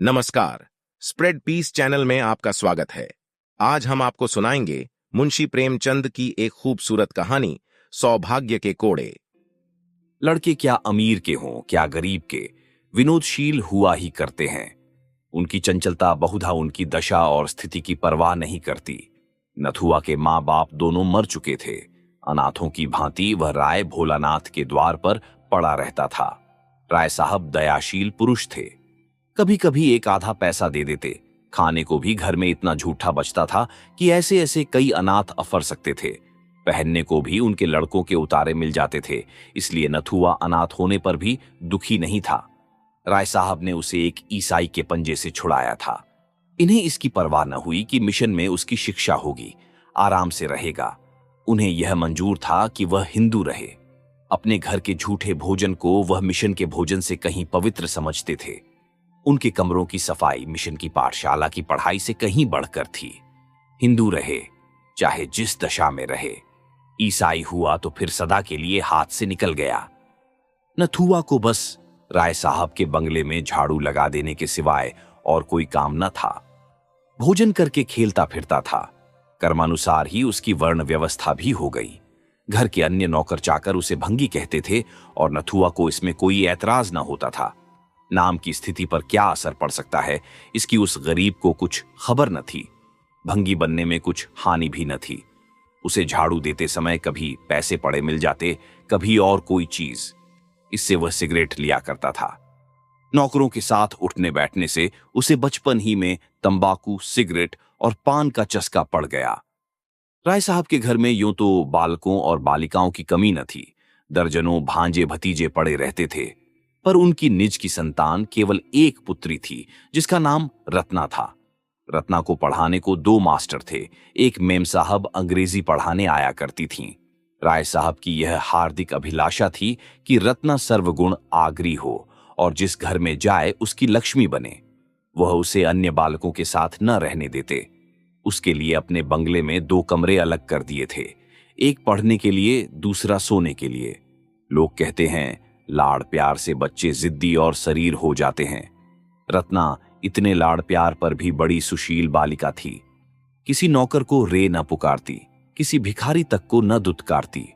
नमस्कार, spread piece channel में आपका स्वागत है। आज हम आपको सुनाएंगे मुंशी प्रेमचंद की एक खूबसूरत कहानी, सौभाग्य के कोड़े। लड़के क्या अमीर के हों क्या गरीब के, विनोदशील हुआ ही करते हैं। उनकी चंचलता बहुधा उनकी दशा और स्थिति की परवाह नहीं करती। नथुआ के माँ बाप दोनों मर चुके थे। अनाथों की भांति वह राय भोलानाथ के द्वार पर पड़ा रहता था। राय साहब दयाशील पुरुष थे। कभी कभी एक आधा पैसा दे देते। खाने को भी घर में इतना झूठा बचता था कि ऐसे ऐसे कई अनाथ अफर सकते थे। पहनने को भी उनके लड़कों के उतारे मिल जाते थे, इसलिए नथुआ अनाथ होने पर भी दुखी नहीं था। राय साहब ने उसे एक ईसाई के पंजे से छुड़ाया था। इन्हें इसकी परवाह न हुई कि मिशन में उसकी शिक्षा होगी, आराम से रहेगा। उन्हें यह मंजूर था कि वह हिंदू रहे। अपने घर के झूठे भोजन को वह मिशन के भोजन से कहीं पवित्र समझते थे। उनके कमरों की सफाई मिशन की पाठशाला की पढ़ाई से कहीं बढ़कर थी। हिंदू रहे, चाहे जिस दशा में रहे। ईसाई हुआ तो फिर सदा के लिए हाथ से निकल गया। नथुआ को बस राय साहब के बंगले में झाड़ू लगा देने के सिवाय और कोई काम न था। भोजन करके खेलता फिरता था। कर्मानुसार ही उसकी वर्ण व्यवस्था भी हो गई। घर के अन्य नौकर चाकर उसे भंगी कहते थे और नथुआ को इसमें कोई ऐतराज न होता था। नाम की स्थिति पर क्या असर पड़ सकता है, इसकी उस गरीब को कुछ खबर न थी। भंगी बनने में कुछ हानि भी न थी। उसे झाड़ू देते समय कभी पैसे पड़े मिल जाते, कभी और कोई चीज। इससे वह सिगरेट लिया करता था। नौकरों के साथ उठने बैठने से उसे बचपन ही में तंबाकू, सिगरेट और पान का चस्का पड़ गया। राय साहब के घर में यूं तो बालकों और बालिकाओं की कमी न थी। दर्जनों भांजे भतीजे पड़े रहते थे, पर उनकी निज की संतान केवल एक पुत्री थी, जिसका नाम रत्ना था। रत्ना को पढ़ाने को 2 मास्टर थे। एक मेम साहब अंग्रेजी पढ़ाने आया करती थीं। राय साहब की यह हार्दिक अभिलाषा थी कि रत्ना सर्वगुण आगरी हो और जिस घर में जाए उसकी लक्ष्मी बने। वह उसे अन्य बालकों के साथ न रहने देते। उसके लिए अपने बंगले में 2 कमरे अलग कर दिए थे, एक पढ़ने के लिए, दूसरा सोने के लिए। लोग कहते हैं लाड़ प्यार से बच्चे जिद्दी और शरीर हो जाते हैं। रत्ना इतने लाड़ प्यार पर भी बड़ी सुशील बालिका थी। किसी नौकर को रे न पुकारती, किसी भिखारी तक को न दुत्कारती।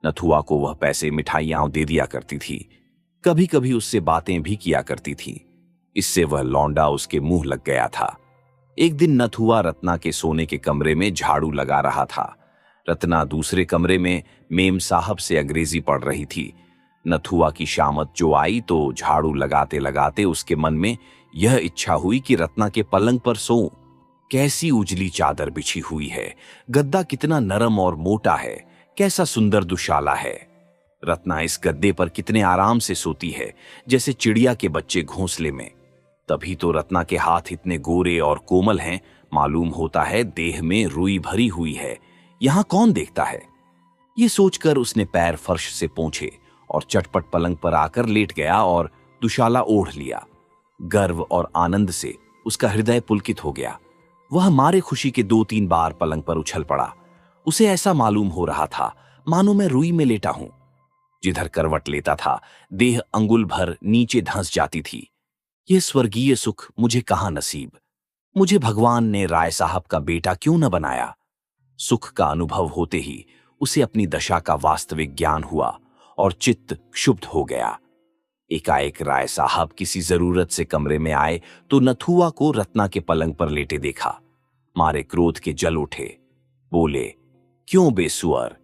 नथुआ को वह पैसे मिठाइयां दे दिया करती थी। कभी कभी उससे बातें भी किया करती थी। इससे वह लौंडा उसके मुंह लग गया था। एक दिन नथुआ रत्ना के सोने के कमरे में झाड़ू लगा रहा था। रत्ना दूसरे कमरे में मेम साहब से अंग्रेजी पढ़ रही थी। नथुआ की शामत जो आई तो झाड़ू लगाते लगाते उसके मन में यह इच्छा हुई कि रत्ना के पलंग पर सोऊं। कैसी उजली चादर बिछी हुई है, गद्दा कितना नरम और मोटा है, कैसा सुंदर दुशाला है। रत्ना इस गद्दे पर कितने आराम से सोती है, जैसे चिड़िया के बच्चे घोंसले में। तभी तो रत्ना के हाथ इतने गोरे और कोमल हैं, मालूम होता है देह में रुई भरी हुई है। यहां कौन देखता है? ये सोचकर उसने पैर फर्श से पोंछे और चटपट पलंग पर आकर लेट गया और दुशाला ओढ़ लिया। गर्व और आनंद से उसका हृदय पुलकित हो गया। वह मारे खुशी के 2-3 बार पलंग पर उछल पड़ा। उसे ऐसा मालूम हो रहा था मानो मैं रुई में लेटा हूं। जिधर करवट लेता था देह अंगुल भर नीचे धंस जाती थी। यह स्वर्गीय सुख मुझे कहां नसीब। मुझे भगवान ने राय साहब का बेटा क्यों न बनाया। सुख का अनुभव होते ही उसे अपनी दशा का वास्तविक ज्ञान हुआ और चित्त क्षुब्ध हो गया। एकाएक राय साहब किसी जरूरत से कमरे में आए तो नथुआ को रत्ना के पलंग पर लेटे देखा। मारे क्रोध के जल उठे। बोले, क्यों बेसुअर,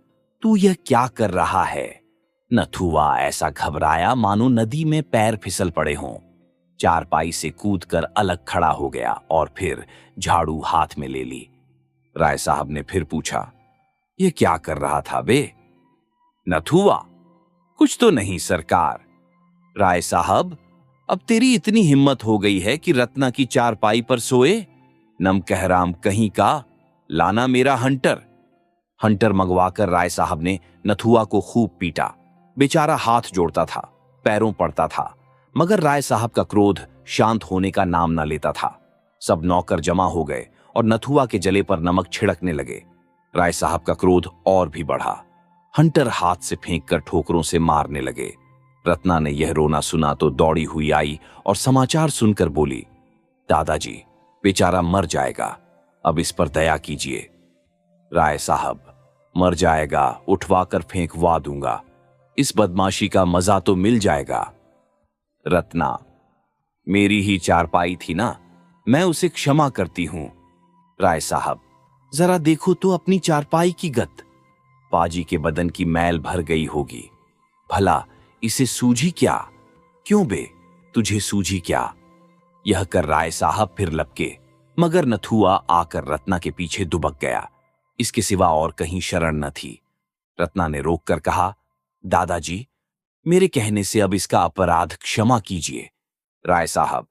तू यह क्या कर रहा है? नथुआ ऐसा घबराया मानो नदी में पैर फिसल पड़े हों। चारपाई से कूदकर अलग खड़ा हो गया और फिर झाड़ू हाथ में ले ली। राय साहब ने फिर पूछा, यह क्या कर रहा था बे? नथुआ, कुछ तो नहीं सरकार। राय साहब, अब तेरी इतनी हिम्मत हो गई है कि रत्ना की चारपाई पर सोए? नमकहराम कहीं का, लाना मेरा हंटर। हंटर मंगवाकर राय साहब ने नथुआ को खूब पीटा। बेचारा हाथ जोड़ता था, पैरों पड़ता था, मगर राय साहब का क्रोध शांत होने का नाम न लेता था। सब नौकर जमा हो गए और नथुआ के जले पर नमक छिड़कने लगे। राय साहब का क्रोध और भी बढ़ा। हंटर हाथ से फेंककर ठोकरों से मारने लगे। रत्ना ने यह रोना सुना तो दौड़ी हुई आई और समाचार सुनकर बोली, दादाजी, बेचारा मर जाएगा, अब इस पर दया कीजिए। राय साहब, मर जाएगा, उठवाकर फेंकवा दूंगा, इस बदमाशी का मजा तो मिल जाएगा। रत्ना, मेरी ही चारपाई थी ना, मैं उसे क्षमा करती हूं। राय साहब, जरा देखो तो अपनी चारपाई की गत, पाजी के बदन की मैल भर गई होगी। भला इसे सूझी क्या? क्यों बे, तुझे सूझी क्या? यह कर राय साहब फिर लपके, मगर नथुआ आकर रत्ना के पीछे दुबक गया। इसके सिवा और कहीं शरण न थी। रत्ना ने रोककर कहा, दादाजी, मेरे कहने से अब इसका अपराध क्षमा कीजिए। राय साहब,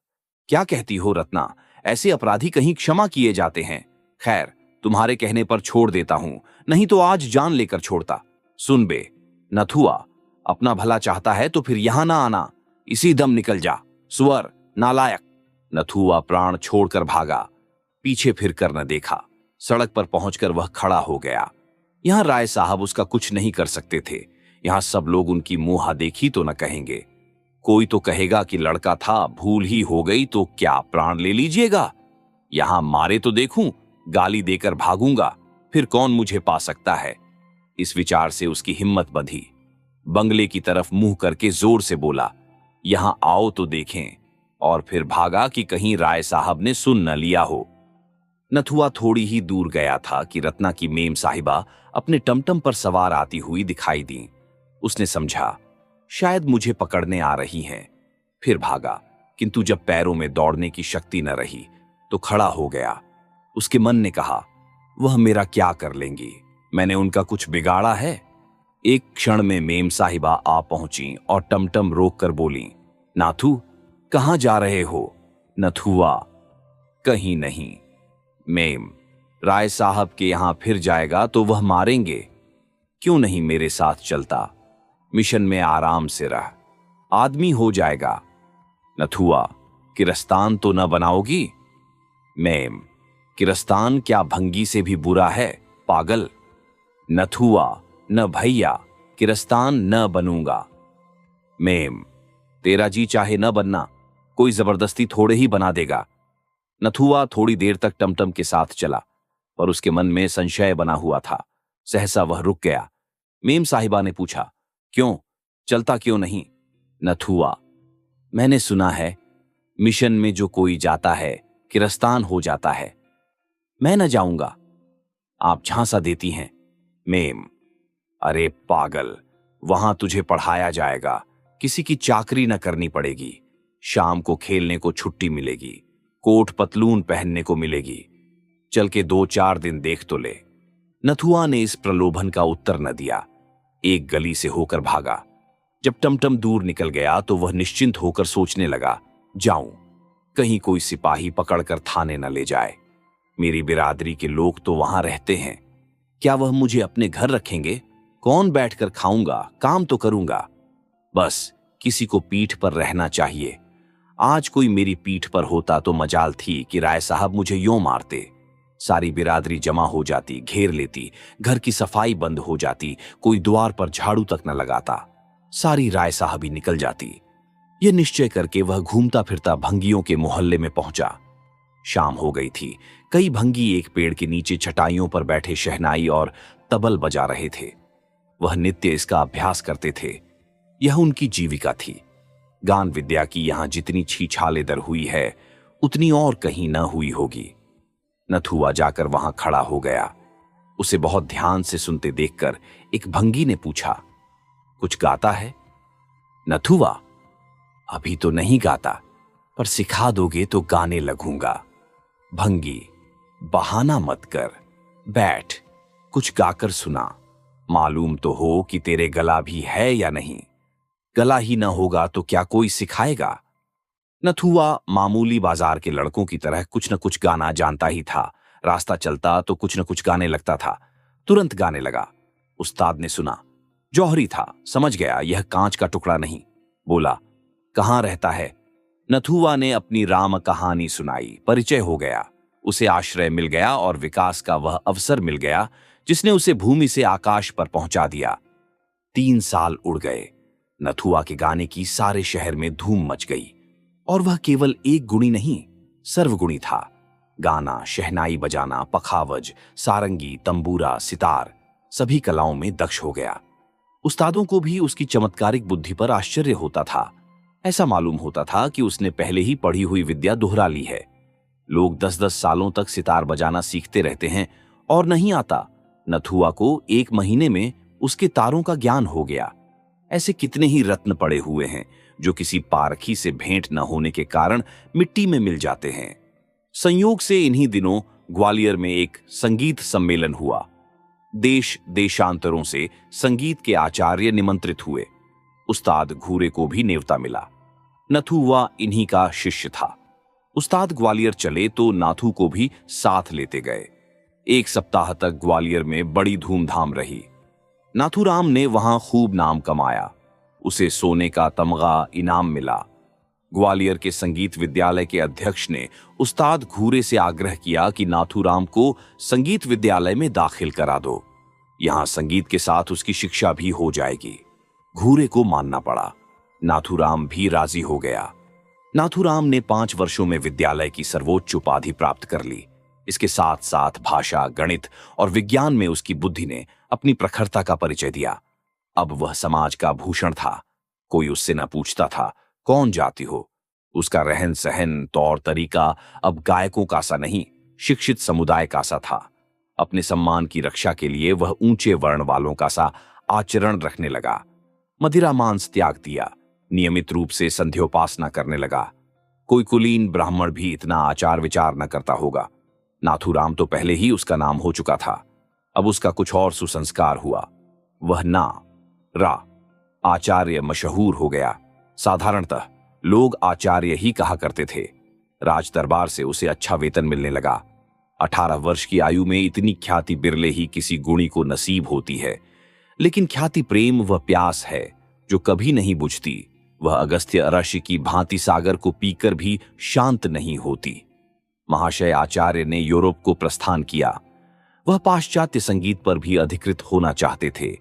क्या कहती हो रत्ना, ऐसे अपराधी कहीं क्षमा किए जाते हैं? खैर, तुम्हारे कहने पर छोड़ देता हूं, नहीं तो आज जान लेकर छोड़ता। सुन बे, नथुआ, अपना भला चाहता है तो फिर यहां ना आना, इसी दम निकल जा। सुअर, नालायक। नथुआ प्राण छोड़कर भागा, पीछे फिरकर न देखा। सड़क पर पहुंचकर वह खड़ा हो गया। यहां राय साहब उसका कुछ नहीं कर सकते थे। यहां सब लोग उनकी मुंहा देखी तो न कहेंगे। कोई तो कहेगा कि लड़का था, भूल ही हो गई तो क्या प्राण ले लीजिएगा? यहां मारे तो देखूं, गाली देकर भागूंगा, फिर कौन मुझे पा सकता है? इस विचार से उसकी हिम्मत बंधी। बंगले की तरफ मुंह करके जोर से बोला, यहां आओ तो देखें, और फिर भागा कि कहीं राय साहब ने सुन न लिया हो। नथुआ थोड़ी ही दूर गया था कि रत्ना की मेम साहिबा अपने टमटम पर सवार आती हुई दिखाई दी। उसने समझा, शायद मुझे पकड़ने आ रही हैं। फिर भागा, किंतु जब पैरों में दौड़ने की शक्ति न रही तो खड़ा हो गया। उसके मन ने कहा, वह मेरा क्या कर लेंगी? मैंने उनका कुछ बिगाड़ा है? एक क्षण में मेम साहिबा आ पहुंची और टमटम रोक कर बोली, नाथू, कहां जा रहे हो? नथुआ, कहीं नहीं। मेम, राय साहब के यहां फिर जाएगा तो वह मारेंगे। क्यों नहीं मेरे साथ चलता? मिशन में आराम से रह, आदमी हो जाएगा। नथुआ, किरस्तान तो न बनाओगी? मेम, किरस्तान क्या भंगी से भी बुरा है, पागल? नथुआ, न भैया, किरस्तान न बनूंगा। मेम, तेरा जी चाहे न बनना, कोई जबरदस्ती थोड़े ही बना देगा। नथुआ थोड़ी देर तक टमटम के साथ चला, पर उसके मन में संशय बना हुआ था। सहसा वह रुक गया। मेम साहिबा ने पूछा, क्यों, चलता क्यों नहीं? नथुआ, मैंने सुना है मिशन में जो कोई जाता है किरस्तान हो जाता है। मैं न जाऊंगा। आप झांसा देती हैं। मेम, अरे पागल, वहां तुझे पढ़ाया जाएगा, किसी की चाकरी न करनी पड़ेगी। शाम को खेलने को छुट्टी मिलेगी, कोट पतलून पहनने को मिलेगी। चल के 2-4 दिन देख तो ले। नथुआ ने इस प्रलोभन का उत्तर न दिया। एक गली से होकर भागा। जब टमटम दूर निकल गया तो वह निश्चिंत होकर सोचने लगा, जाऊं, कहीं कोई सिपाही पकड़कर थाने न ले जाए। मेरी बिरादरी के लोग तो वहां रहते हैं, क्या वह मुझे अपने घर रखेंगे? कौन बैठकर खाऊंगा, काम तो करूंगा। बस किसी को पीठ पर रहना चाहिए। आज कोई मेरी पीठ पर होता तो मजाल थी कि राय साहब मुझे यूं मारते। सारी बिरादरी जमा हो जाती, घेर लेती, घर की सफाई बंद हो जाती, कोई द्वार पर झाड़ू तक न लगाता, सारी राय साहबी निकल जाती। यह निश्चय करके वह घूमता फिरता भंगियों के मोहल्ले में पहुंचा। शाम हो गई थी। कई भंगी एक पेड़ के नीचे चटाइयों पर बैठे शहनाई और तबल बजा रहे थे। वह नित्य इसका अभ्यास करते थे। यह उनकी जीविका थी। गान विद्या की यहां जितनी छीछाले दर हुई है, उतनी और कहीं न हुई होगी। नथुआ जाकर वहां खड़ा हो गया। उसे बहुत ध्यान से सुनते देखकर एक भंगी ने पूछा, कुछ गाता है? नथुआ, अभी तो नहीं गाता, पर सिखा दोगे तो गाने लगूंगा। भंगी, बहाना मत कर, बैठ, कुछ गाकर सुना। मालूम तो हो कि तेरे गला भी है या नहीं। गला ही न होगा तो क्या कोई सिखाएगा? नथुआ मामूली बाजार के लड़कों की तरह कुछ न कुछ गाना जानता ही था। रास्ता चलता तो कुछ न कुछ गाने लगता था। तुरंत गाने लगा। उस्ताद ने सुना, जौहरी था, समझ गया यह कांच का टुकड़ा नहीं। बोला, कहां रहता है? नथुआ ने अपनी राम कहानी सुनाई। परिचय हो गया। उसे आश्रय मिल गया और विकास का वह अवसर मिल गया जिसने उसे भूमि से आकाश पर पहुंचा दिया। 3 साल उड़ गए। नथुआ के गाने की सारे शहर में धूम मच गई। और वह केवल एक गुणी नहीं, सर्वगुणी था। गाना, शहनाई बजाना, पखावज, सारंगी, तंबूरा, सितार सभी कलाओं में दक्ष हो गया। उस्तादों को भी उसकी चमत्कारिक बुद्धि पर आश्चर्य होता था। ऐसा मालूम होता था कि उसने पहले ही पढ़ी हुई विद्या दोहरा ली है। लोग 10-10 सालों तक सितार बजाना सीखते रहते हैं और नहीं आता। नथुआ को 1 महीने में उसके तारों का ज्ञान हो गया। ऐसे कितने ही रत्न पड़े हुए हैं जो किसी पारखी से भेंट न होने के कारण मिट्टी में मिल जाते हैं। संयोग से इन्हीं दिनों ग्वालियर में एक संगीत सम्मेलन हुआ। देश देशांतरों से संगीत के आचार्य निमंत्रित हुए। उस्ताद घूरे को भी न्योता मिला। नथुआ इन्हीं का शिष्य था। उस्ताद ग्वालियर चले तो नाथू को भी साथ लेते गए। 1 सप्ताह तक ग्वालियर में बड़ी धूमधाम रही। नाथूराम ने वहां खूब नाम कमाया। उसे सोने का तमगा इनाम मिला। ग्वालियर के संगीत विद्यालय के अध्यक्ष ने उस्ताद घूरे से आग्रह किया कि नाथूराम को संगीत विद्यालय में दाखिल करा दो। यहां संगीत के साथ उसकी शिक्षा भी हो जाएगी। घूरे को मानना पड़ा। नाथूराम भी राजी हो गया। नाथूराम ने 5 वर्षों में विद्यालय की सर्वोच्च उपाधि प्राप्त कर ली। इसके साथ साथ भाषा, गणित और विज्ञान में उसकी बुद्धि ने अपनी प्रखरता का परिचय दिया। अब वह समाज का भूषण था। कोई उससे न पूछता था कौन जाति हो। उसका रहन सहन, तौर तरीका अब गायकों का सा नहीं, शिक्षित समुदाय का सा था। अपने सम्मान की रक्षा के लिए वह ऊंचे वर्ण वालों का सा आचरण रखने लगा। मदिरा मांस त्याग दिया। नियमित रूप से संध्योपासना करने लगा। कोई कुलीन ब्राह्मण भी इतना आचार विचार न करता होगा। नाथूराम तो पहले ही उसका नाम हो चुका था। अब उसका कुछ और सुसंस्कार हुआ। वह ना रा आचार्य मशहूर हो गया। साधारणतः लोग आचार्य ही कहा करते थे। राज दरबार से उसे अच्छा वेतन मिलने लगा। 18 वर्ष की आयु में इतनी ख्याति बिरले ही किसी गुणी को नसीब होती है। लेकिन ख्याति प्रेम वह प्यास है जो कभी नहीं बुझती। वह अगस्त्य अरश्य की भांति सागर को पीकर भी शांत नहीं होती। महाशय आचार्य ने यूरोप को प्रस्थान किया। वह पाश्चात्य संगीत पर भी अधिकृत होना चाहते थे।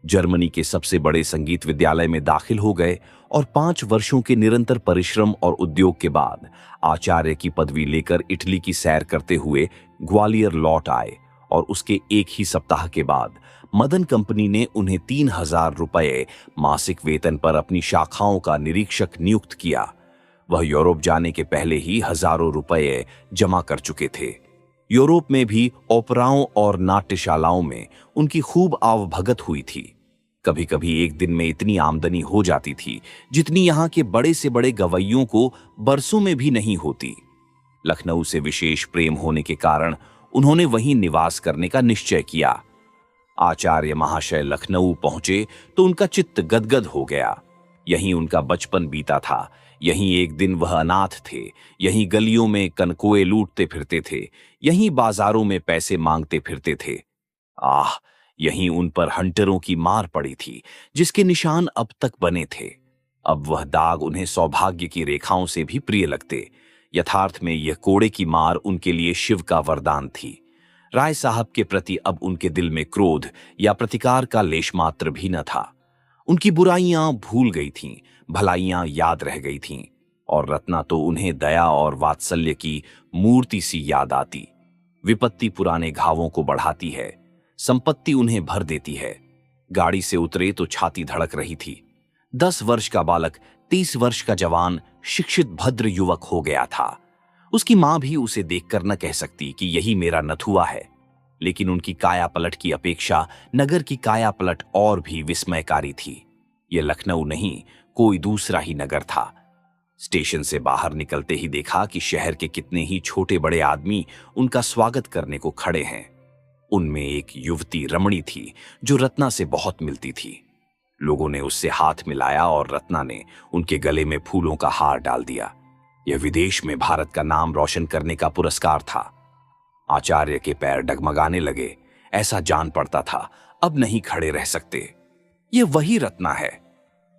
जर्मनी के सबसे बड़े संगीत विद्यालय में दाखिल हो गए और 5 वर्षों के निरंतर परिश्रम और उद्योग के बाद आचार्य की पदवी लेकर इटली की सैर करते हुए ग्वालियर लौट आए और उसके 1 ही सप्ताह के बाद मदन कंपनी ने उन्हें 3000 रुपये मासिक वेतन पर अपनी शाखाओं का निरीक्षक नियुक्त किया। वह यूरोप जाने के पहले ही हजारों रुपये जमा कर चुके थे। यूरोप में भी ओपराओं और नाट्यशालाओं में उनकी खूब आवभगत हुई थी। कभी कभी एक दिन में इतनी आमदनी हो जाती थी जितनी यहाँ के बड़े से बड़े गवैयों को बरसों में भी नहीं होती। लखनऊ से विशेष प्रेम होने के कारण उन्होंने वहीं निवास करने का निश्चय किया। आचार्य महाशय लखनऊ पहुंचे तो उनका चित्त गदगद हो गया। यहीं उनका बचपन बीता था। यहीं एक दिन वह अनाथ थे। यहीं गलियों में कनकोए लूटते फिरते थे। यहीं बाजारों में पैसे मांगते फिरते थे। आह, यहीं उन पर हंटरों की मार पड़ी थी जिसके निशान अब तक बने थे। अब वह दाग उन्हें सौभाग्य की रेखाओं से भी प्रिय लगते। यथार्थ में यह कोड़े की मार उनके लिए शिव का वरदान थी। राय साहब के प्रति अब उनके दिल में क्रोध या प्रतिकार का लेश मात्र भी न था। उनकी बुराइयां भूल गई थीं, भलाइयां याद रह गई थीं और रत्ना तो उन्हें दया और वात्सल्य की मूर्ति सी याद आती। विपत्ति पुराने घावों को बढ़ाती है, संपत्ति उन्हें भर देती है। गाड़ी से उतरे तो छाती धड़क रही थी। 10 वर्ष का बालक 30 वर्ष का जवान शिक्षित भद्र युवक हो गया था। उसकी मां भी उसे देखकर न कह सकती कि यही मेरा नथुआ है। लेकिन उनकी काया पलट की अपेक्षा नगर की काया पलट और भी विस्मयकारी थी। यह लखनऊ नहीं, कोई दूसरा ही नगर था। स्टेशन से बाहर निकलते ही देखा कि शहर के कितने ही छोटे बड़े आदमी उनका स्वागत करने को खड़े हैं। उनमें एक युवती रमणी थी जो रत्ना से बहुत मिलती थी। लोगों ने उससे हाथ मिलाया और रत्ना ने उनके गले में फूलों का हार डाल दिया। यह विदेश में भारत का नाम रोशन करने का पुरस्कार था। आचार्य के पैर डगमगाने लगे। ऐसा जान पड़ता था अब नहीं खड़े रह सकते। यह वही रत्ना है।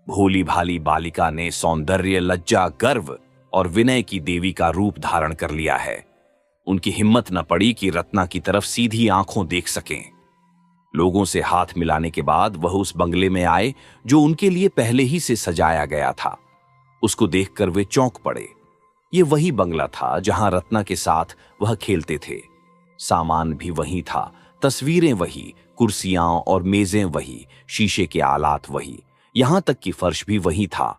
भोली भाली बालिका ने सौंदर्य, लज्जा, गर्व और विनय की देवी का रूप धारण कर लिया है। उनकी हिम्मत न पड़ी कि रत्ना की तरफ सीधी आंखों देख सकें। लोगों से हाथ मिलाने के बाद वह उस बंगले में आए जो उनके लिए पहले ही से सजाया गया था। उसको देखकर वे चौंक पड़े। ये वही बंगला था जहां रत्ना के साथ वह खेलते थे। सामान भी वही था, तस्वीरें वही, कुर्सियां और मेजें वही, शीशे के आलात वही, यहां तक कि फर्श भी वही था।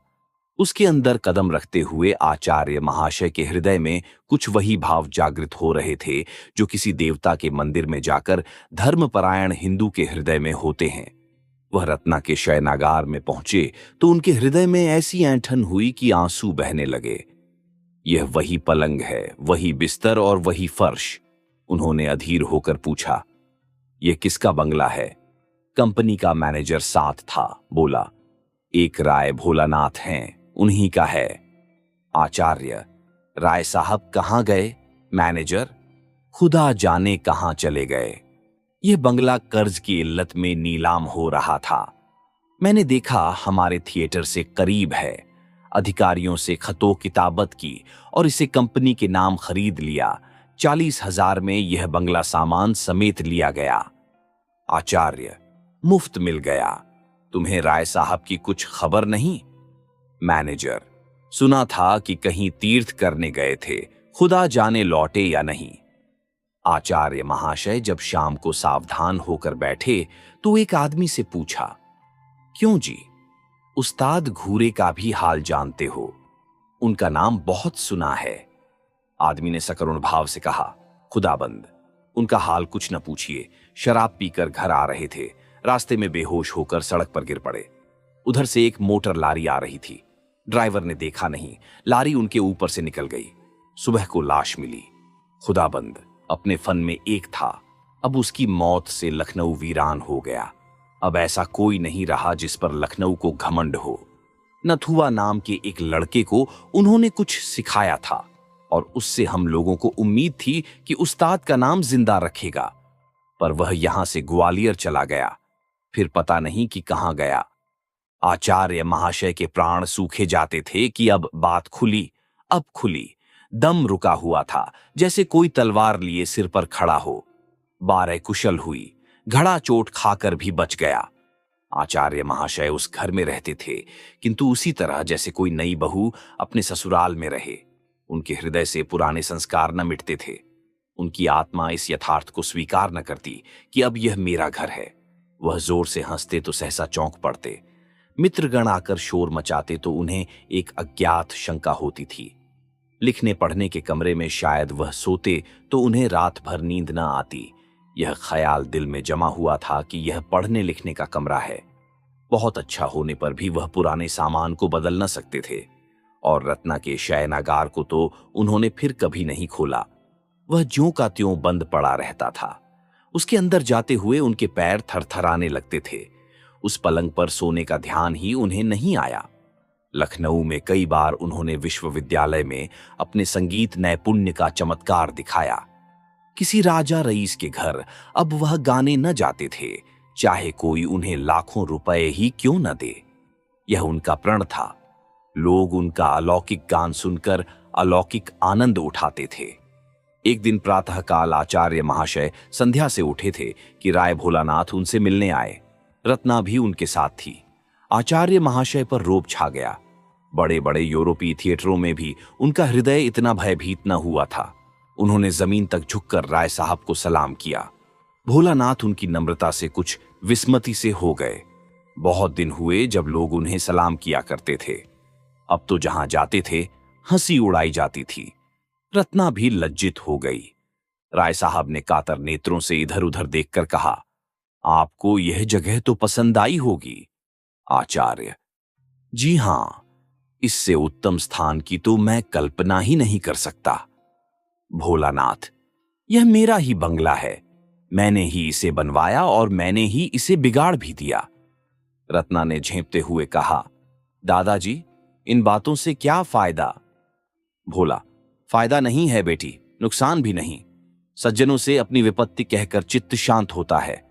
उसके अंदर कदम रखते हुए आचार्य महाशय के हृदय में कुछ वही भाव जागृत हो रहे थे जो किसी देवता के मंदिर में जाकर धर्मपरायण हिंदू के हृदय में होते हैं। वह रत्ना के शयनागार में पहुंचे तो उनके हृदय में ऐसी ऐंठन हुई कि आंसू बहने लगे। यह वही पलंग है, वही बिस्तर और वही फर्श। उन्होंने अधीर होकर पूछा, यह किसका बंगला है? कंपनी का मैनेजर साथ था, बोला, एक राय भोलानाथ हैं, उन्हीं का है। आचार्य, राय साहब कहां गए? मैनेजर, खुदा जाने कहां चले गए। यह बंगला कर्ज की इल्लत में नीलाम हो रहा था। मैंने देखा हमारे थिएटर से करीब है। अधिकारियों से खतो किताबत की और इसे कंपनी के नाम खरीद लिया। 40,000 में यह बंगला सामान समेत लिया गया। आचार्य, मुफ्त मिल गया। तुम्हें राय साहब की कुछ खबर नहीं? मैनेजर, सुना था कि कहीं तीर्थ करने गए थे, खुदा जाने लौटे या नहीं। आचार्य महाशय जब शाम को सावधान होकर बैठे तो एक आदमी से पूछा, क्यों जी, उस्ताद घूरे का भी हाल जानते हो? उनका नाम बहुत सुना है। आदमी ने सकरुण भाव से कहा, खुदाबंद, उनका हाल कुछ न पूछिए। शराब पीकर घर आ रहे थे, रास्ते में बेहोश होकर सड़क पर गिर पड़े। उधर से एक मोटर लारी आ रही थी, ड्राइवर ने देखा नहीं, लारी उनके ऊपर से निकल गई। सुबह को लाश मिली। खुदाबंद अपने फन में एक था, अब उसकी मौत से लखनऊ वीरान हो गया। अब ऐसा कोई नहीं रहा जिस पर लखनऊ को घमंड हो। नथुआ नाम के एक लड़के को उन्होंने कुछ सिखाया था और उससे हम लोगों को उम्मीद थी कि उस्ताद का नाम जिंदा रखेगा, पर वह यहां से ग्वालियर चला गया, फिर पता नहीं कि कहां गया। आचार्य महाशय के प्राण सूखे जाते थे कि अब बात खुली, अब खुली। दम रुका हुआ था, जैसे कोई तलवार लिए सिर पर खड़ा हो। 12 कुशल हुई, घड़ा चोट खाकर भी बच गया। आचार्य महाशय उस घर में रहते थे, किंतु उसी तरह जैसे कोई नई बहू अपने ससुराल में रहे। उनके हृदय से पुराने संस्कार न मिटते थे। उनकी आत्मा इस यथार्थ को स्वीकार न करती कि अब यह मेरा घर है। वह जोर से हंसते तो सहसा चौंक पड़ते। मित्रगण आकर शोर मचाते तो उन्हें एक अज्ञात शंका होती थी। लिखने पढ़ने के कमरे में शायद वह सोते तो उन्हें रात भर नींद न आती। यह ख्याल दिल में जमा हुआ था कि यह पढ़ने लिखने का कमरा है। बहुत अच्छा होने पर भी वह पुराने सामान को बदल न सकते थे, और रत्ना के शयनागार को तो उन्होंने फिर कभी नहीं खोला। वह ज्यों का त्यों बंद पड़ा रहता था। उसके अंदर जाते हुए उनके पैर थरथराने लगते थे। उस पलंग पर सोने का ध्यान ही उन्हें नहीं आया। लखनऊ में कई बार उन्होंने विश्वविद्यालय में अपने संगीत नैपुण्य का चमत्कार दिखाया। किसी राजा रईस के घर अब वह गाने न जाते थे, चाहे कोई उन्हें लाखों रुपए ही क्यों न दे। यह उनका प्रण था। लोग उनका अलौकिक गान सुनकर अलौकिक आनंद उठाते थे। एक दिन प्रातःकाल आचार्य महाशय संध्या से उठे थे कि राय भोलानाथ उनसे मिलने आए। रत्ना भी उनके साथ थी। आचार्य महाशय पर रोब छा गया। बड़े बड़े यूरोपीय थिएटरों में भी उनका हृदय इतना भयभीत न हुआ था। उन्होंने जमीन तक झुककर राय साहब को सलाम किया। भोलानाथ उनकी नम्रता से कुछ विस्मति से हो गए। बहुत दिन हुए जब लोग उन्हें सलाम किया करते थे। अब तो जहां जाते थे हंसी उड़ाई जाती थी। रत्ना भी लज्जित हो गई। राय साहब ने कातर नेत्रों से इधर उधर देखकर कहा, आपको यह जगह तो पसंद आई होगी। आचार्य, जी हां, इससे उत्तम स्थान की तो मैं कल्पना ही नहीं कर सकता। भोलानाथ, यह मेरा ही बंगला है। मैंने ही इसे बनवाया और मैंने ही इसे बिगाड़ भी दिया। रत्ना ने झेंपते हुए कहा, दादाजी, इन बातों से क्या फायदा? भोला, फायदा नहीं है बेटी, नुकसान भी नहीं। सज्जनों से अपनी विपत्ति कहकर चित्त शांत होता है।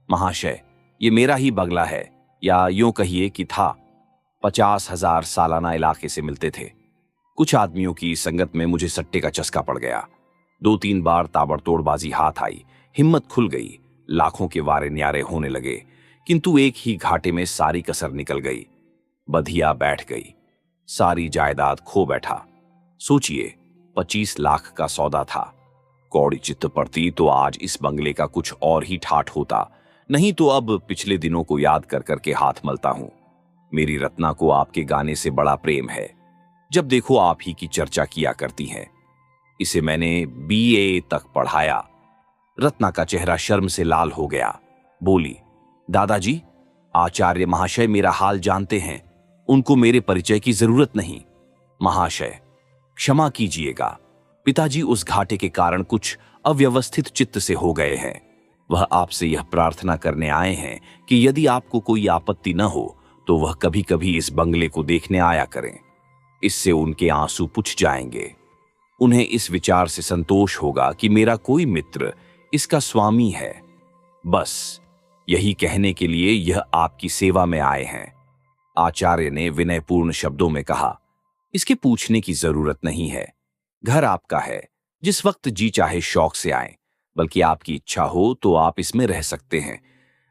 महाशय, ये मेरा ही बंगला है, या यूं कहिए कि था। 50,000 सालाना इलाके से मिलते थे। कुछ आदमियों की संगत में मुझे सट्टे का चस्का पड़ गया। 2-3 बार ताबड़तोड़बाजी हाथ आई, हिम्मत खुल गई, लाखों के वारे न्यारे होने लगे, किंतु एक ही घाटे में सारी कसर निकल गई। बधिया बैठ गई, सारी जायदाद खो बैठा। सोचिए, 25 लाख का सौदा था। कौड़ी चित्त पड़ती तो आज इस बंगले का कुछ और ही ठाठ होता, नहीं तो अब पिछले दिनों को याद कर करके हाथ मलता हूं। मेरी रत्ना को आपके गाने से बड़ा प्रेम है, जब देखो आप ही की चर्चा किया करती हैं। इसे मैंने BA तक पढ़ाया। रत्ना का चेहरा शर्म से लाल हो गया। बोली, दादाजी, आचार्य महाशय मेरा हाल जानते हैं, उनको मेरे परिचय की जरूरत नहीं। महाशय क्षमा कीजिएगा, पिताजी उस घाटे के कारण कुछ अव्यवस्थित चित्त से हो गए हैं। वह आपसे यह प्रार्थना करने आए हैं कि यदि आपको कोई आपत्ति न हो तो वह कभी कभी इस बंगले को देखने आया करें। इससे उनके आंसू पुछ जाएंगे। उन्हें इस विचार से संतोष होगा कि मेरा कोई मित्र इसका स्वामी है। बस यही कहने के लिए यह आपकी सेवा में आए हैं। आचार्य ने विनयपूर्ण शब्दों में कहा, इसके पूछने की जरूरत नहीं है। घर आपका है, जिस वक्त जी चाहे शौक से आए, बल्कि आपकी इच्छा हो तो आप इसमें रह सकते हैं।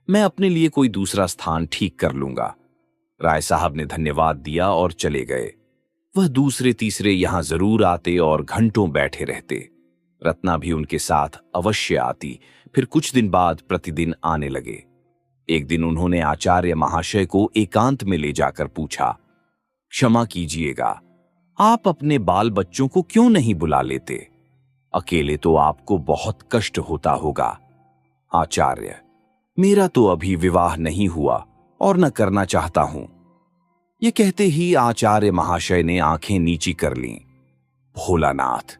मैं अपने लिए कोई दूसरा स्थान ठीक कर लूंगा। राय साहब ने धन्यवाद दिया और चले गए। वह दूसरे तीसरे यहां जरूर आते और घंटों बैठे रहते। रत्ना भी उनके साथ अवश्य आती, फिर कुछ दिन बाद प्रतिदिन आने लगे। एक दिन उन्होंने आचार्य महाशय को एकांत में ले जाकर पूछा, क्षमा कीजिएगा, आप अपने बाल बच्चों को क्यों नहीं बुला लेते? अकेले तो आपको बहुत कष्ट होता होगा। आचार्य, मेरा तो अभी विवाह नहीं हुआ और न करना चाहता हूं। ये कहते ही आचार्य महाशय ने आंखें नीची कर लीं। भोलानाथ,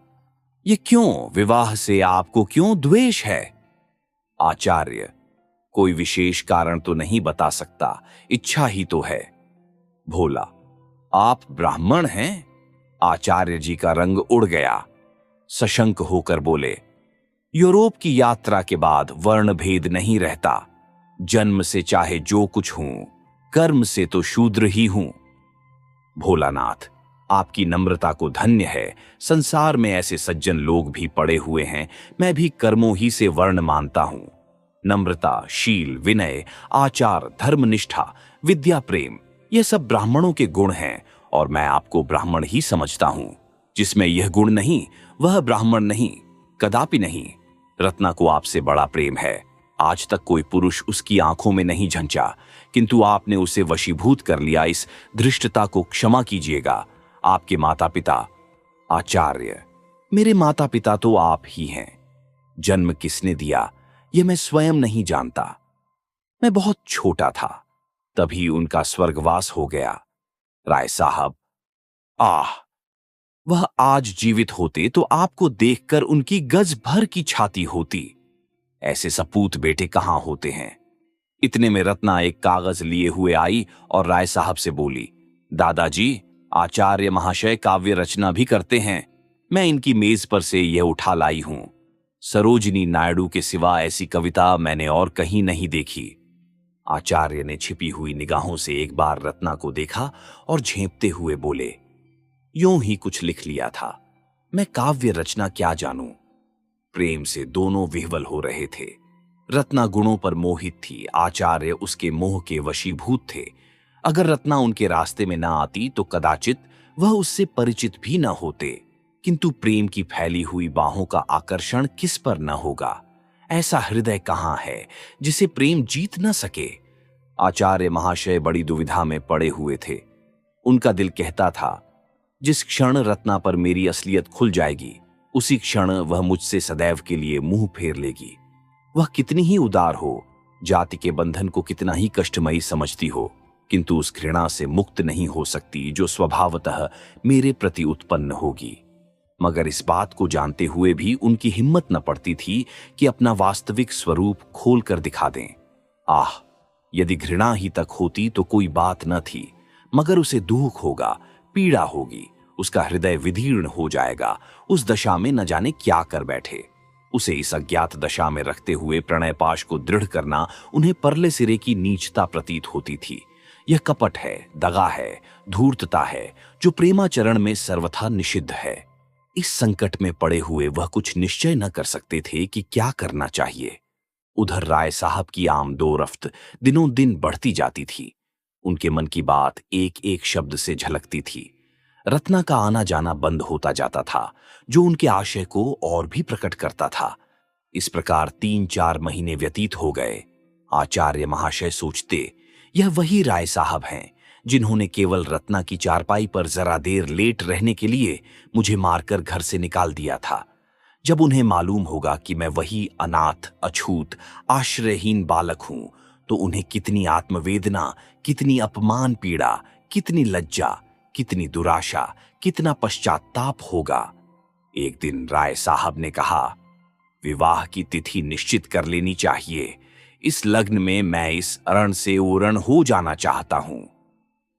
ये क्यों? विवाह से आपको क्यों द्वेष है? आचार्य, कोई विशेष कारण तो नहीं बता सकता, इच्छा ही तो है। भोला, आप ब्राह्मण हैं? आचार्य जी का रंग उड़ गया। सशंक होकर बोले, यूरोप की यात्रा के बाद वर्ण भेद नहीं रहता। जन्म से चाहे जो कुछ हूं, कर्म से तो शूद्र ही हूं। भोलानाथ, आपकी नम्रता को धन्य है। संसार में ऐसे सज्जन लोग भी पड़े हुए हैं। मैं भी कर्मों ही से वर्ण मानता हूं। नम्रता, शील, विनय, आचार, धर्मनिष्ठा, विद्या, प्रेम, ये सब ब्राह्मणों के गुण हैं और मैं आपको ब्राह्मण ही समझता हूं। जिसमें यह गुण नहीं वह ब्राह्मण नहीं, कदापि नहीं। रत्ना को आपसे बड़ा प्रेम है। आज तक कोई पुरुष उसकी आंखों में नहीं झंचा, किंतु आपने उसे वशीभूत कर लिया। इस धृष्टता को क्षमा कीजिएगा। आपके माता पिता? आचार्य, मेरे माता पिता तो आप ही हैं। जन्म किसने दिया यह मैं स्वयं नहीं जानता। मैं बहुत छोटा था, तभी उनका स्वर्गवास हो गया। राय साहब, वह आज जीवित होते तो आपको देखकर उनकी गज भर की छाती होती। ऐसे सपूत बेटे कहां होते हैं। इतने में रत्ना एक कागज लिए हुए आई और राय साहब से बोली, दादाजी, आचार्य महाशय काव्य रचना भी करते हैं। मैं इनकी मेज पर से यह उठा लाई हूं। सरोजिनी नायडू के सिवा ऐसी कविता मैंने और कहीं नहीं देखी। आचार्य ने छिपी हुई निगाहों से एक बार रत्ना को देखा और झेंपते हुए बोले, यूं ही कुछ लिख लिया था। मैं काव्य रचना क्या जानूं। प्रेम से दोनों विह्वल हो रहे थे। रत्ना गुणों पर मोहित थी, आचार्य उसके मोह के वशीभूत थे। अगर रत्ना उनके रास्ते में ना आती तो कदाचित वह उससे परिचित भी न होते। किंतु प्रेम की फैली हुई बाहों का आकर्षण किस पर न होगा। ऐसा हृदय कहां है जिसे प्रेम जीत न सके। आचार्य महाशय बड़ी दुविधा में पड़े हुए थे। उनका दिल कहता था, जिस क्षण रत्ना पर मेरी असलियत खुल जाएगी उसी क्षण वह मुझसे सदैव के लिए मुंह फेर लेगी। वह कितनी ही उदार हो, जाति के बंधन को कितना ही कष्टमयी समझती हो, किंतु उस घृणा से मुक्त नहीं हो सकती जो स्वभावतः मेरे प्रति उत्पन्न होगी। मगर इस बात को जानते हुए भी उनकी हिम्मत न पड़ती थी कि अपना वास्तविक स्वरूप खोल कर दिखा दें। यदि घृणा ही तक होती तो कोई बात न थी, मगर उसे दुख होगा, पीड़ा होगी, उसका हृदय विदीर्ण हो जाएगा। उस दशा में न जाने क्या कर बैठे। उसे इस अज्ञात दशा में रखते हुए प्रणय पाश को दृढ़ करना उन्हें परले सिरे की नीचता प्रतीत होती थी। यह कपट है, दगा है, धूर्तता है, जो प्रेमाचरण में सर्वथा निषिद्ध है। इस संकट में पड़े हुए वह कुछ निश्चय न कर सकते थे कि क्या करना चाहिए। उधर राय साहब की आमदोरफ्त दिनों दिन बढ़ती जाती थी। उनके मन की बात एक एक शब्द से झलकती थी। रत्ना का आना जाना बंद होता जाता था, जो उनके आशय को और भी प्रकट करता था। इस प्रकार 3-4 महीने व्यतीत हो गए। आचार्य महाशय सोचते, यह वही राय साहब हैं जिन्होंने केवल रत्ना की चारपाई पर जरा देर लेट रहने के लिए मुझे मारकर घर से निकाल दिया था। जब उन्हें मालूम होगा कि मैं वही अनाथ, अछूत, आश्रयहीन बालक हूं, तो उन्हें कितनी आत्मवेदना, कितनी अपमान पीड़ा, कितनी लज्जा, कितनी दुराशा, कितना पश्चाताप होगा। एक दिन राय साहब ने कहा, विवाह की तिथि निश्चित कर लेनी चाहिए। इस लग्न में मैं इस अरण से ओरण हो जाना चाहता हूं।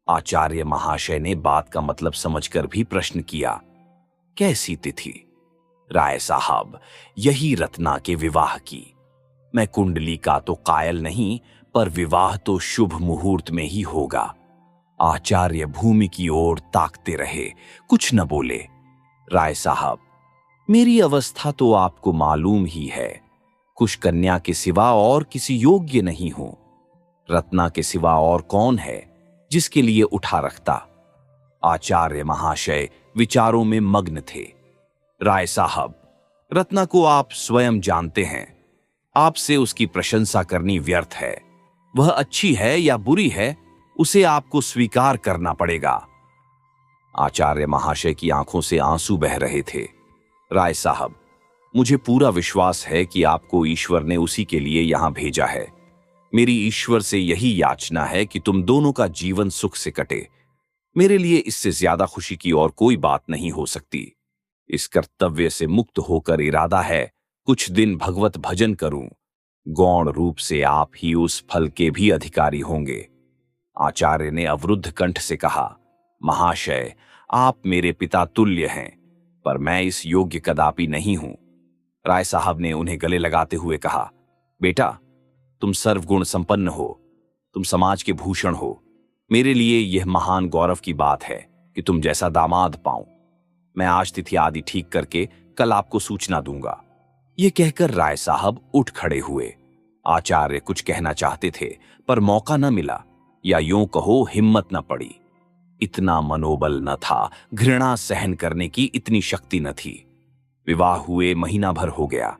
आचार्य महाशय ने बात का मतलब समझकर भी प्रश्न किया, कैसी तिथि? राय साहब, यही रत्ना के विवाह की। मैं कुंडली का तो कायल नहीं, पर विवाह तो शुभ मुहूर्त में ही होगा। आचार्य भूमि की ओर ताकते रहे, कुछ न बोले। राय साहब, मेरी अवस्था तो आपको मालूम ही है। कुश कन्या के सिवा और किसी योग्य नहीं हूं। रत्ना के सिवा और कौन है जिसके लिए उठा रखता? आचार्य महाशय विचारों में मग्न थे। राय साहब, रत्ना को आप स्वयं जानते हैं। आपसे उसकी प्रशंसा करनी व्यर्थ है। वह अच्छी है या बुरी है, उसे आपको स्वीकार करना पड़ेगा। आचार्य महाशय की आंखों से आंसू बह रहे थे। राय साहब, मुझे पूरा विश्वास है कि आपको ईश्वर ने उसी के लिए यहां भेजा है। मेरी ईश्वर से यही याचना है कि तुम दोनों का जीवन सुख से कटे। मेरे लिए इससे ज्यादा खुशी की और कोई बात नहीं हो सकती। इस कर्तव्य से मुक्त होकर इरादा है कुछ दिन भगवत भजन करूं। गौण रूप से आप ही उस फल के भी अधिकारी होंगे। आचार्य ने अवरुद्ध कंठ से कहा, महाशय, आप मेरे पिता तुल्य हैं, पर मैं इस योग्य कदापि नहीं हूं। राय साहब ने उन्हें गले लगाते हुए कहा, बेटा, तुम सर्वगुण संपन्न हो, तुम समाज के भूषण हो। मेरे लिए यह महान गौरव की बात है कि तुम जैसा दामाद पाऊं। मैं आज तिथि आदि ठीक करके कल आपको सूचना दूंगा। यह कहकर राय साहब उठ खड़े हुए। आचार्य कुछ कहना चाहते थे, पर मौका न मिला, या यूं कहो हिम्मत न पड़ी। इतना मनोबल न था, घृणा सहन करने की इतनी शक्ति न थी। विवाह हुए महीना भर हो गया।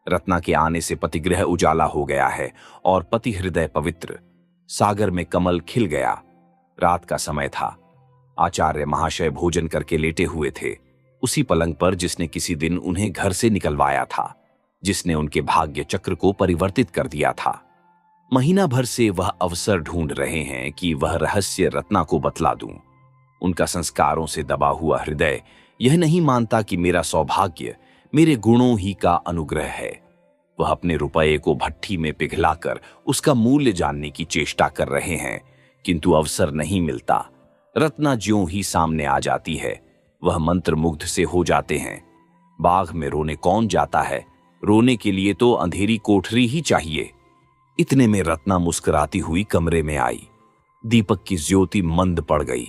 रत्ना के आने से पतिगृह उजाला हो गया है और पति हृदय पवित्र। सागर में कमल खिल गया। रात का समय था। आचार्य महाशय भोजन करके लेटे हुए थे, उसी पलंग पर जिसने किसी दिन उन्हें घर से निकलवाया था, जिसने उनके भाग्य चक्र को परिवर्तित कर दिया था। महीना भर से वह अवसर ढूंढ रहे हैं कि वह रहस्य रत्ना को बतला दूं। उनका संस्कारों से दबा हुआ हृदय यह नहीं मानता कि मेरा सौभाग्य मेरे गुणों ही का अनुग्रह है। वह अपने रुपये को भट्ठी में पिघलाकर उसका मूल्य जानने की चेष्टा कर रहे हैं, किंतु अवसर नहीं मिलता। रत्ना ज्यों ही सामने आ जाती है, वह मंत्रमुग्ध से हो जाते हैं। बाग में रोने कौन जाता है? रोने के लिए तो अंधेरी कोठरी ही चाहिए। इतने में रत्ना मुस्कुराती हुई कमरे में आई। दीपक की ज्योति मंद पड़ गई।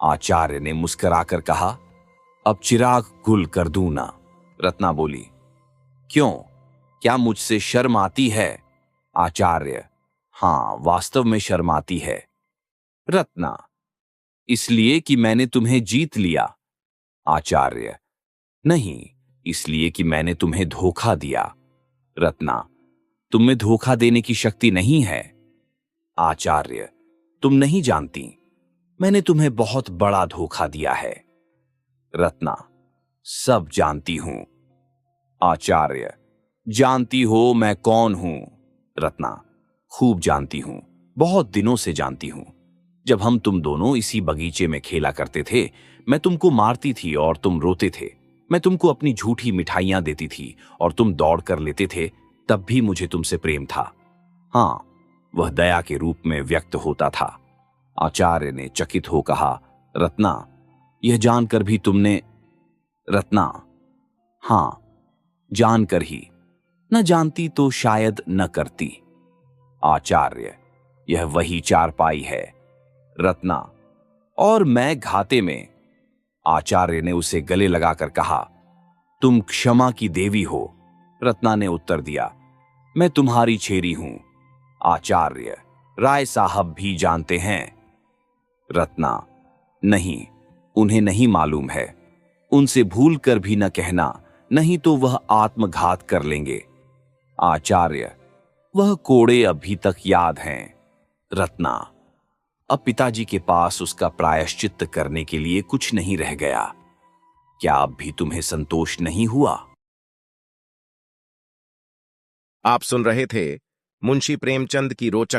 आचार्य ने मुस्कुराकर कहा, अब चिराग गुल कर दूं ना? रत्ना बोली, क्यों, क्या मुझसे शर्म आती है? आचार्य, हां, वास्तव में शर्म आती है। रत्ना, इसलिए कि मैंने तुम्हें जीत लिया। आचार्य, नहीं, इसलिए कि मैंने तुम्हें धोखा दिया। रत्ना, तुम में धोखा देने की शक्ति नहीं है। आचार्य, तुम नहीं जानती, मैंने तुम्हें बहुत बड़ा धोखा दिया है। रत्ना, सब जानती हूं। आचार्य, जानती हो मैं कौन हूं? रत्ना, खूब जानती हूं, बहुत दिनों से जानती हूं। जब हम तुम दोनों इसी बगीचे में खेला करते थे, मैं तुमको मारती थी और तुम रोते थे। मैं तुमको अपनी झूठी मिठाइयां देती थी और तुम दौड़ कर लेते थे, तब भी मुझे तुमसे प्रेम था। हां, वह दया के रूप में व्यक्त होता था। आचार्य ने चकित हो कहा, रत्ना, यह जानकर भी तुमने? रत्ना, हां, जानकर ही। न जानती तो शायद न करती। आचार्य, यह वही चारपाई है। रत्ना, और मैं घाते में। आचार्य ने उसे गले लगाकर कहा, तुम क्षमा की देवी हो। रत्ना ने उत्तर दिया, मैं तुम्हारी छेरी हूं। आचार्य, राय साहब भी जानते हैं। रत्ना, नहीं, उन्हें नहीं मालूम है। उनसे भूल कर भी न कहना, नहीं तो वह आत्मघात कर लेंगे। आचार्य, वह कोड़े अभी तक याद हैं। रत्ना, अब पिताजी के पास उसका प्रायश्चित्त करने के लिए कुछ नहीं रह गया। क्या अब भी तुम्हें संतोष नहीं हुआ? आप सुन रहे थे मुंशी प्रेमचंद की रोचक